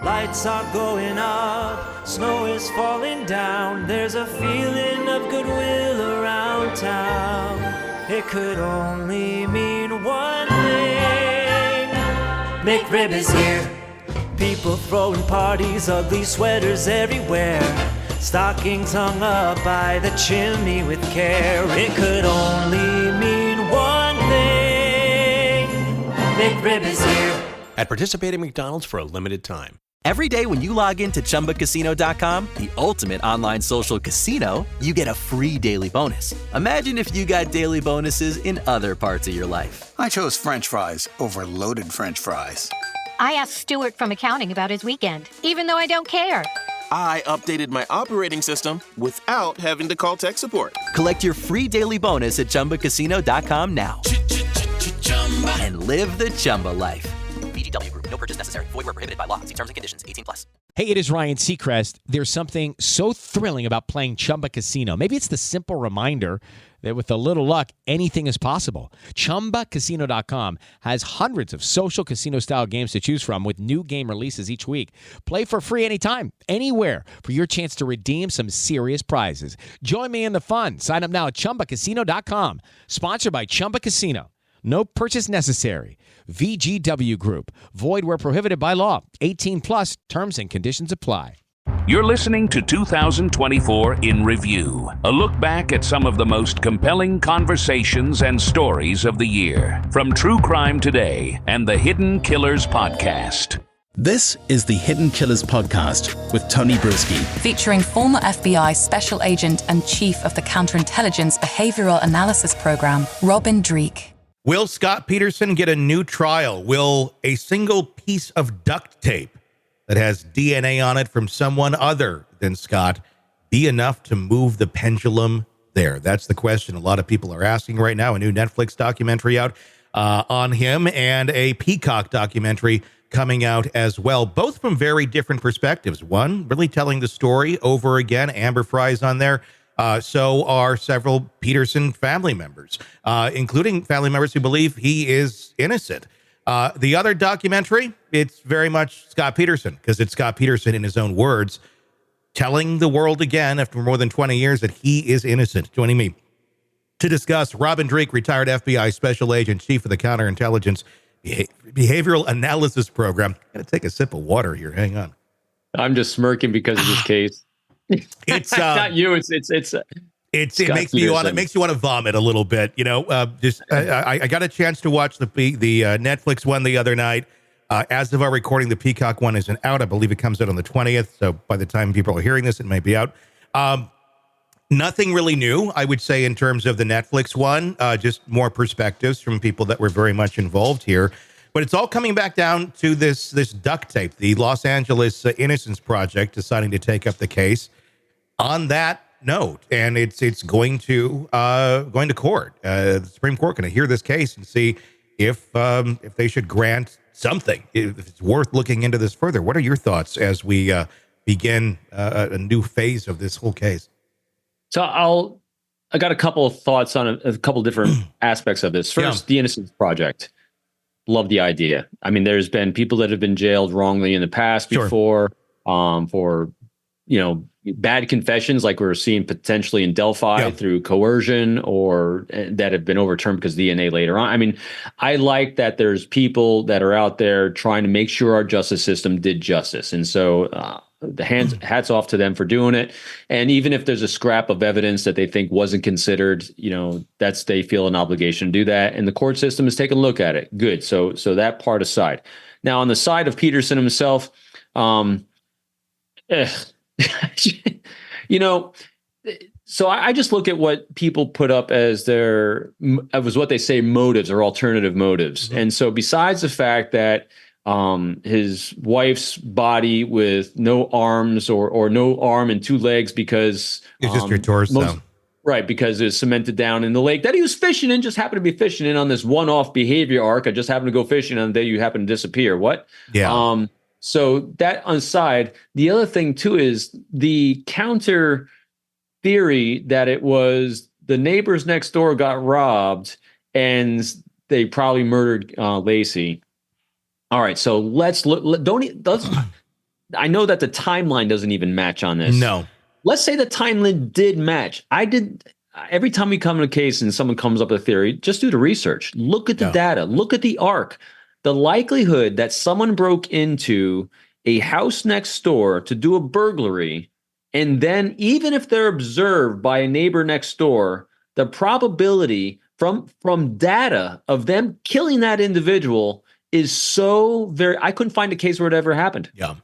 Lights are going up, snow is falling down. There's a feeling of goodwill around town. It could only mean one thing. McRib is here. People throwing parties, ugly sweaters everywhere. Stockings hung up by the chimney with care. It could only mean one thing. McRib is here. At participating McDonald's for a limited time. Every day when you log in to ChumbaCasino.com, the ultimate online social casino, you get a free daily bonus. Imagine if you got daily bonuses in other parts of your life. I chose French fries over loaded French fries. I asked Stuart from accounting about his weekend, even though I don't care. I updated my operating system without having to call tech support. Collect your free daily bonus at ChumbaCasino.com now. And live the Chumba life. VGW Group. No purchase necessary. Void where prohibited by law. See terms and conditions. 18+. Hey, it is Ryan Seacrest. There's something so thrilling about playing Chumba Casino. Maybe it's the simple reminder that with a little luck, anything is possible. ChumbaCasino.com has hundreds of social casino-style games to choose from with new game releases each week. Play for free anytime, anywhere for your chance to redeem some serious prizes. Join me in the fun. Sign up now at ChumbaCasino.com. Sponsored by Chumba Casino. No purchase necessary. VGW Group. Void where prohibited by law. 18+. Terms and conditions apply. You're listening to 2024 in Review, a look back at some of the most compelling conversations and stories of the year from True Crime Today and the Hidden Killers Podcast. This is the Hidden Killers Podcast with Tony Brueski. Featuring former FBI Special Agent and Chief of the Counterintelligence Behavioral Analysis Program, Robin Dreeke. Will Scott Peterson get a new trial? Will a single piece of duct tape that has DNA on it from someone other than Scott be enough to move the pendulum there? That's the question a lot of people are asking right now. A new Netflix documentary out on him and a Peacock documentary coming out as well, both from very different perspectives. One, really telling the story over again. Amber Fry's on there. So are several Peterson family members, including family members who believe he is innocent. The other documentary, it's very much Scott Peterson, because it's Scott Peterson in his own words, telling the world again after more than 20 years that he is innocent. Joining me to discuss, Robin Dreeke, retired FBI Special Agent, Chief of the Counterintelligence Behavioral Analysis Program. Got to take a sip of water here. Hang on. I'm just smirking because of this case. It's not you. It makes you want to vomit a little bit. You know, I got a chance to watch the Netflix one the other night. As of our recording, the Peacock one isn't out. I believe it comes out on the 20th. So by the time people are hearing this, it may be out. Nothing really new, I would say, in terms of the Netflix one. Just more perspectives from people that were very much involved here. But it's all coming back down to this duct tape. The Los Angeles Innocence Project deciding to take up the case on that note, and it's going to court. The Supreme Court going to hear this case and see if they should grant something, if it's worth looking into this further. What are your thoughts as we begin a new phase of this whole case? So I got a couple of thoughts on a couple different aspects of this. First, The Innocence Project. Love the idea. I mean, there's been people that have been jailed wrongly in the past before, for, bad confessions, like we're seeing potentially in Delphi through coercion, or that have been overturned because DNA later on. I mean, I like that there's people that are out there trying to make sure our justice system did justice. And so hats off to them for doing it. And even if there's a scrap of evidence that they think wasn't considered, they feel an obligation to do that. And the court system is taking a look at it. Good. So that part aside. Now, on the side of Peterson himself, so I just look at what people put up as what they say motives or alternative motives. Mm-hmm. And so besides the fact that his wife's body with no arms or no arm and two legs because it's just your torso. Right, because it was cemented down in the lake that he was fishing in, just happened to be fishing in on this one-off behavior arc. I just happened to go fishing on the day you happen to disappear. What? Yeah. So that aside, the other thing too is the counter theory that it was the neighbors next door got robbed and they probably murdered Lacey. All right, so let's look. I know that the timeline doesn't even match on this. No. Let's say the timeline did match. Every time we come to a case and someone comes up with a theory, just do the research. Look at the data. Look at the arc. The likelihood that someone broke into a house next door to do a burglary, and then even if they're observed by a neighbor next door, the probability from data of them killing that individual is so very. I couldn't find a case where it ever happened. Yeah.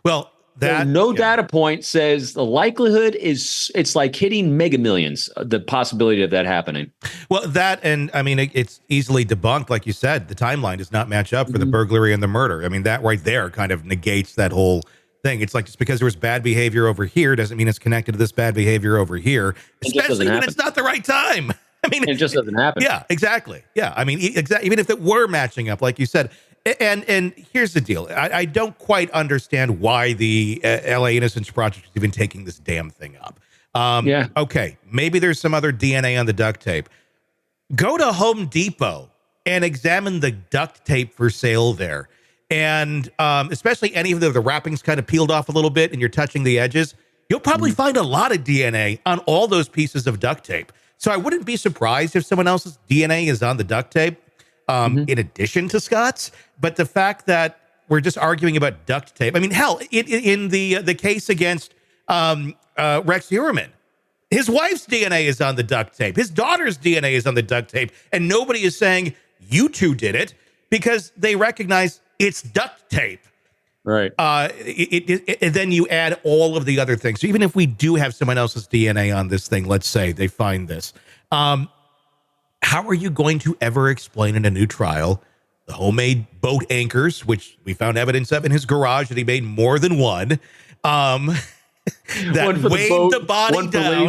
Well, data point says the likelihood it's like hitting mega millions, the possibility of that happening. Well, that, and I mean, it's easily debunked. Like you said, the timeline does not match up for the burglary and the murder. I mean, that right there kind of negates that whole thing. It's like, just because there was bad behavior over here doesn't mean it's connected to this bad behavior over here, especially when it's not the right time. I mean, it just doesn't happen. Yeah, exactly. Yeah. I mean, even if it were matching up, like you said. And here's the deal. I don't quite understand why the LA Innocence Project is even taking this damn thing up. Okay, maybe there's some other DNA on the duct tape. Go to Home Depot and examine the duct tape for sale there. And especially any of the wrappings kind of peeled off a little bit and you're touching the edges, you'll probably find a lot of DNA on all those pieces of duct tape. So I wouldn't be surprised if someone else's DNA is on the duct tape. In addition to Scott's, but the fact that we're just arguing about duct tape. I mean, hell, in the case against Rex Heuermann, his wife's DNA is on the duct tape. His daughter's DNA is on the duct tape, and nobody is saying you two did it because they recognize it's duct tape. Right. And then you add all of the other things. So even if we do have someone else's DNA on this thing, let's say they find this. How are you going to ever explain in a new trial the homemade boat anchors, which we found evidence of in his garage that he made more than one, that weighed the body down,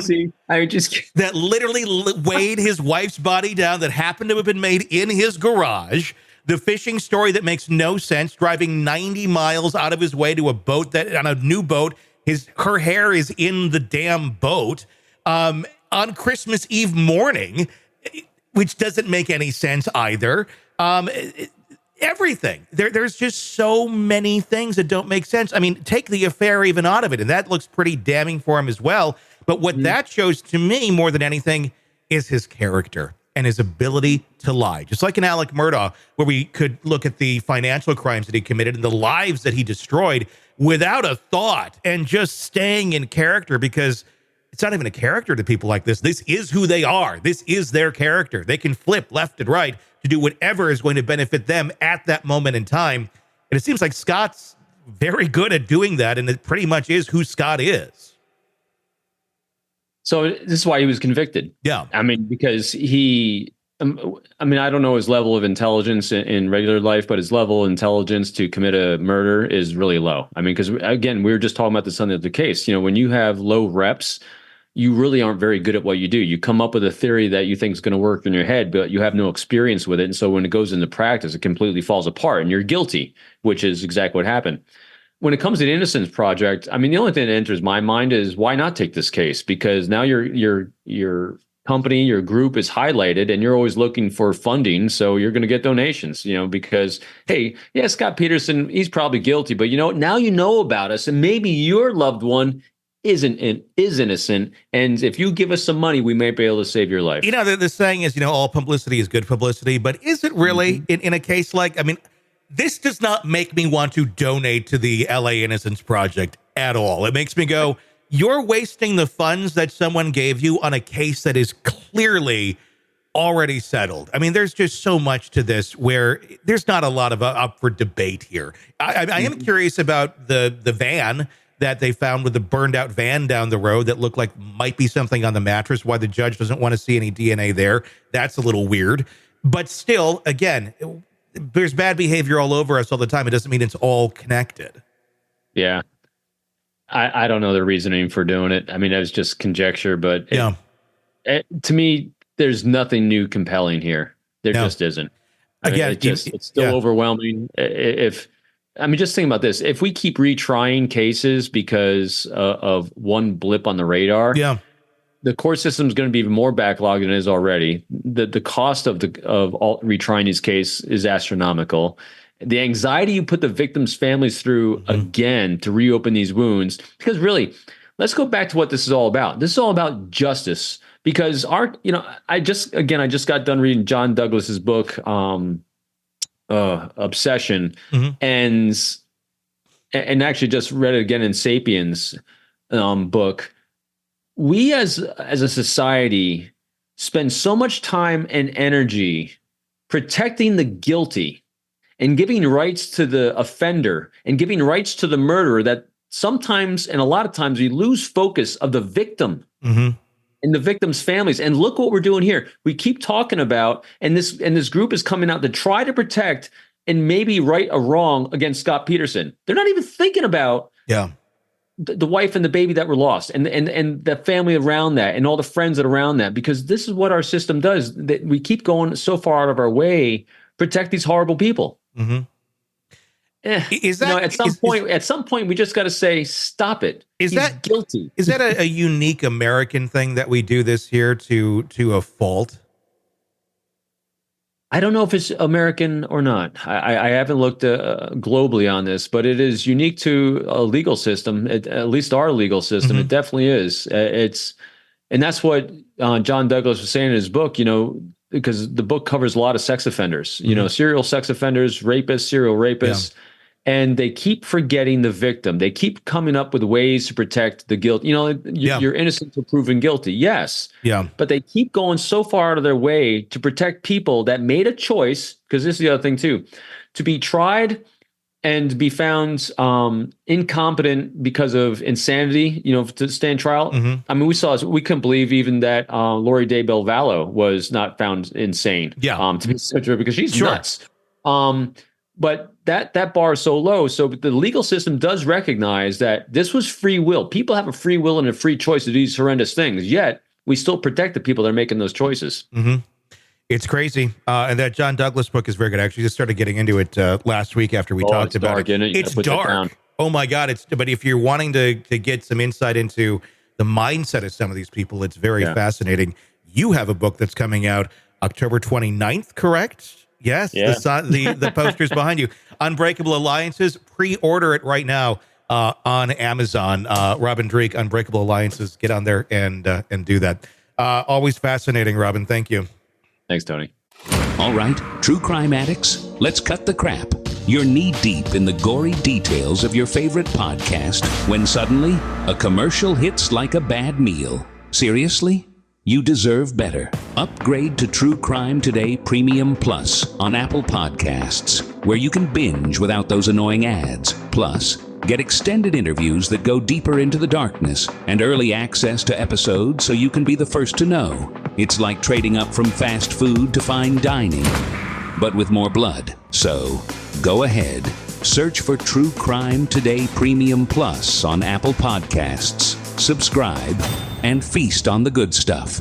that literally weighed his wife's body down, that happened to have been made in his garage, the fishing story that makes no sense, driving 90 miles out of his way to a boat that on a new boat, her hair is in the damn boat, on Christmas Eve morning, which doesn't make any sense either. Everything. There's just so many things that don't make sense. I mean, take the affair even out of it, and that looks pretty damning for him as well. But what that shows to me more than anything is his character and his ability to lie. Just like in Alec Murdaugh, where we could look at the financial crimes that he committed and the lives that he destroyed without a thought and just staying in character, because it's not even a character to people like this. This is who they are. This is their character. They can flip left and right to do whatever is going to benefit them at that moment in time. And it seems like Scott's very good at doing that, and it pretty much is who Scott is. So this is why he was convicted. Yeah. I mean, because I don't know his level of intelligence in regular life, but his level of intelligence to commit a murder is really low. I mean, because again, we were just talking about this on the other case. You know, when you have low reps, you really aren't very good at what you do. You come up with a theory that you think is going to work in your head, but you have no experience with it. And so when it goes into practice, it completely falls apart and you're guilty, which is exactly what happened. When it comes to the Innocence Project, I mean, the only thing that enters my mind is why not take this case? Because now your company, your group is highlighted and you're always looking for funding. So you're going to get donations, you know, because, hey, yeah, Scott Peterson, he's probably guilty, but you know, now you know about us and maybe your loved one is innocent. And if you give us some money, we may be able to save your life. You know, the saying is, you know, all publicity is good publicity, but is it really in a case like, I mean, this does not make me want to donate to the LA Innocence Project at all. It makes me go, you're wasting the funds that someone gave you on a case that is clearly already settled. I mean, there's just so much to this where there's not a lot of up for debate here. I am curious about the van that they found with the burned out van down the road that looked like might be something on the mattress, why the judge doesn't want to see any DNA there. That's a little weird. But still, again, there's bad behavior all over us all the time. It doesn't mean it's all connected. Yeah. I don't know the reasoning for doing it. I mean, it was just conjecture, but to me, there's nothing new compelling here. There just isn't. Again, it's still overwhelming. Just think about this. If we keep retrying cases because of one blip on the radar, the court system is going to be even more backlogged than it is already. The cost of retrying these cases is astronomical. the anxiety you put the victims' families through again to reopen these wounds. Because really, let's go back to what this is all about. This is all about justice. Because I just got done reading John Douglas's book, Obsession, and actually just read it again in Sapiens book. We as a society spend so much time and energy protecting the guilty and giving rights to the offender and giving rights to the murderer that sometimes and a lot of times we lose focus of the victim and the victims' families. And look what we're doing here. We keep talking about, and this group is coming out to try to protect and maybe right a wrong against Scott Peterson. They're not even thinking about the wife and the baby that were lost and the family around that and all the friends that are around that, because this is what our system does. That we keep going so far out of our way, protect these horrible people. Is that at some point we just got to say, stop it. He's guilty? Is that a unique American thing that we do this here to a fault? I don't know if it's American or not. I haven't looked globally on this, but it is unique to a legal system, at least our legal system. It definitely is. And that's what John Douglas was saying in his book, because the book covers a lot of sex offenders, serial sex offenders, rapists, serial rapists. Yeah. And they keep forgetting the victim. They keep coming up with ways to protect the guilt. You're innocent until proven guilty. Yes. Yeah. But they keep going so far out of their way to protect people that made a choice, because this is the other thing too, to be tried and be found incompetent because of insanity, to stand trial. I mean, we couldn't believe even that Lori Daybell Vallow was not found insane. To be such because she's nuts. But that bar is so low. So the legal system does recognize that this was free will. People have a free will and a free choice to do these horrendous things. Yet we still protect the people that are making those choices. It's crazy. And that John Douglas book is very good. I actually just started getting into it last week after we talked about it. It's dark. Oh my God. But if you're wanting to get some insight into the mindset of some of these people, it's very fascinating. You have a book that's coming out October 29th, correct? Yes, the posters behind you. Unbreakable Alliances. Pre-order it right now on Amazon. Robin Dreek, Unbreakable Alliances. Get on there and do that. Always fascinating, Robin. Thank you. Thanks, Tony. All right, true crime addicts, let's cut the crap. You're knee-deep in the gory details of your favorite podcast when suddenly a commercial hits like a bad meal. Seriously? You deserve better. Upgrade to True Crime Today Premium Plus on Apple Podcasts, where you can binge without those annoying ads. Plus, get extended interviews that go deeper into the darkness and early access to episodes so you can be the first to know. It's like trading up from fast food to fine dining, but with more blood. So, go ahead. Search for True Crime Today Premium Plus on Apple Podcasts. Subscribe and feast on the good stuff.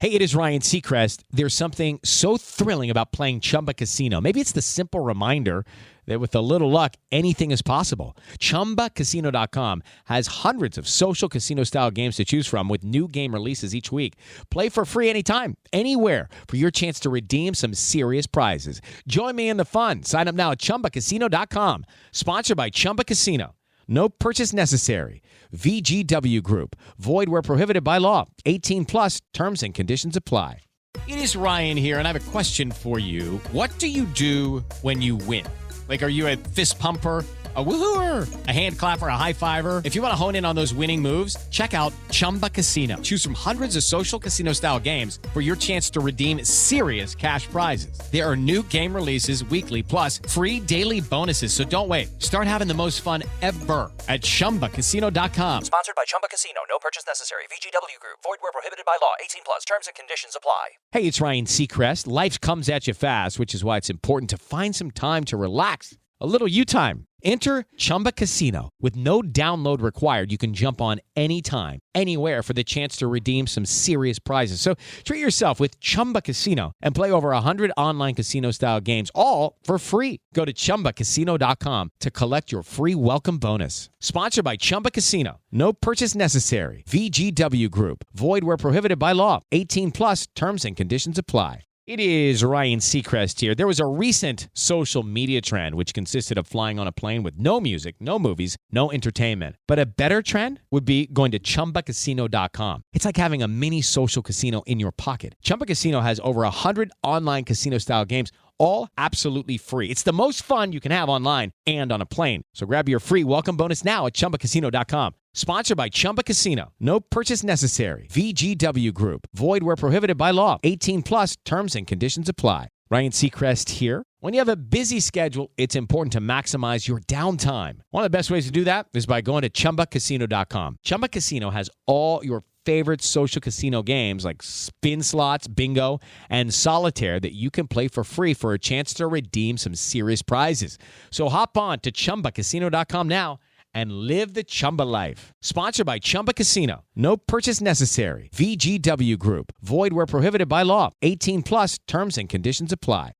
Hey, it is Ryan Seacrest. There's something so thrilling about playing Chumba Casino. Maybe it's the simple reminder that with a little luck, anything is possible. ChumbaCasino.com has hundreds of social casino-style games to choose from with new game releases each week. Play for free anytime, anywhere for your chance to redeem some serious prizes. Join me in the fun. Sign up now at ChumbaCasino.com. Sponsored by Chumba Casino. No purchase necessary. VGW Group. Void where prohibited by law. 18 plus. Terms and conditions apply. It is Ryan here, and I have a question for you. What do you do when you win? Like, are you a fist pumper, a woohooer, a hand clapper, a high fiver? If you want to hone in on those winning moves, check out Chumba Casino. Choose from hundreds of social casino-style games for your chance to redeem serious cash prizes. There are new game releases weekly, plus free daily bonuses. So don't wait. Start having the most fun ever at ChumbaCasino.com. Sponsored by Chumba Casino. No purchase necessary. VGW Group. Void where prohibited by law. 18 plus. Terms and conditions apply. Hey, it's Ryan Seacrest. Life comes at you fast, which is why it's important to find some time to relax. A little you time. Enter Chumba Casino. With no download required, you can jump on anytime, anywhere for the chance to redeem some serious prizes. So treat yourself with Chumba Casino and play over 100 online casino-style games, all for free. Go to ChumbaCasino.com to collect your free welcome bonus. Sponsored by Chumba Casino. No purchase necessary. VGW Group. Void where prohibited by law. 18 plus. Terms and conditions apply. It is Ryan Seacrest here. There was a recent social media trend which consisted of flying on a plane with no music, no movies, no entertainment. But a better trend would be going to ChumbaCasino.com. It's like having a mini social casino in your pocket. Chumba Casino has over 100 online casino-style games, all absolutely free. It's the most fun you can have online and on a plane. So grab your free welcome bonus now at ChumbaCasino.com. Sponsored by Chumba Casino. No purchase necessary. VGW Group. Void where prohibited by law. 18 plus terms and conditions apply. Ryan Seacrest here. When you have a busy schedule, it's important to maximize your downtime. One of the best ways to do that is by going to ChumbaCasino.com. Chumba Casino has all your favorite social casino games like spin slots, bingo, and solitaire that you can play for free for a chance to redeem some serious prizes. So hop on to ChumbaCasino.com now and live the Chumba life. Sponsored by Chumba Casino. No purchase necessary. VGW Group. Void where prohibited by law. 18 plus terms and conditions apply.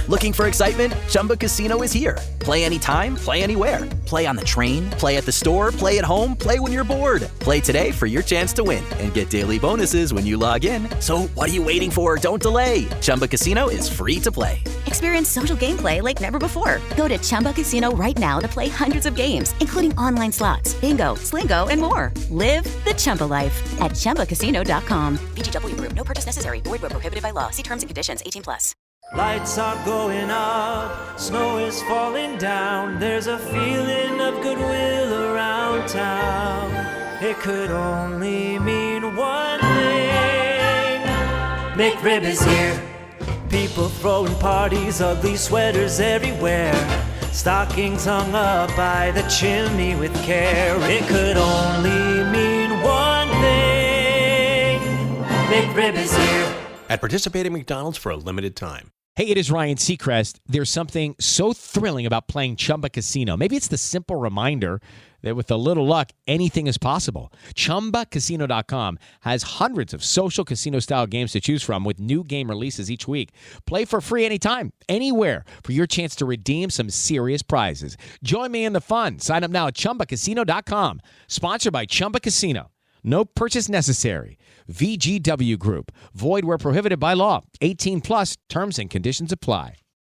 Looking for excitement? Chumba Casino is here. Play anytime, play anywhere. Play on the train, play at the store, play at home, play when you're bored. Play today for your chance to win and get daily bonuses when you log in. So what are you waiting for? Don't delay. Chumba Casino is free to play. Experience social gameplay like never before. Go to Chumba Casino right now to play hundreds of games, including online slots, bingo, slingo, and more. Live the Chumba life at ChumbaCasino.com. VGW Group. No purchase necessary. Void where prohibited by law. See terms and conditions. 18 plus. Lights are going up, snow is falling down. There's a feeling of goodwill around town. It could only mean one thing. McRib is here. People throwing parties, ugly sweaters everywhere. Stockings hung up by the chimney with care. It could only mean one thing. McRib is here. At participating McDonald's for a limited time. Hey, it is Ryan Seacrest. There's something so thrilling about playing Chumba Casino. Maybe it's the simple reminder that with a little luck, anything is possible. ChumbaCasino.com has hundreds of social casino-style games to choose from with new game releases each week. Play for free anytime, anywhere for your chance to redeem some serious prizes. Join me in the fun. Sign up now at ChumbaCasino.com. Sponsored by Chumba Casino. No purchase necessary. VGW Group. Void where prohibited by law. 18 plus terms and conditions apply.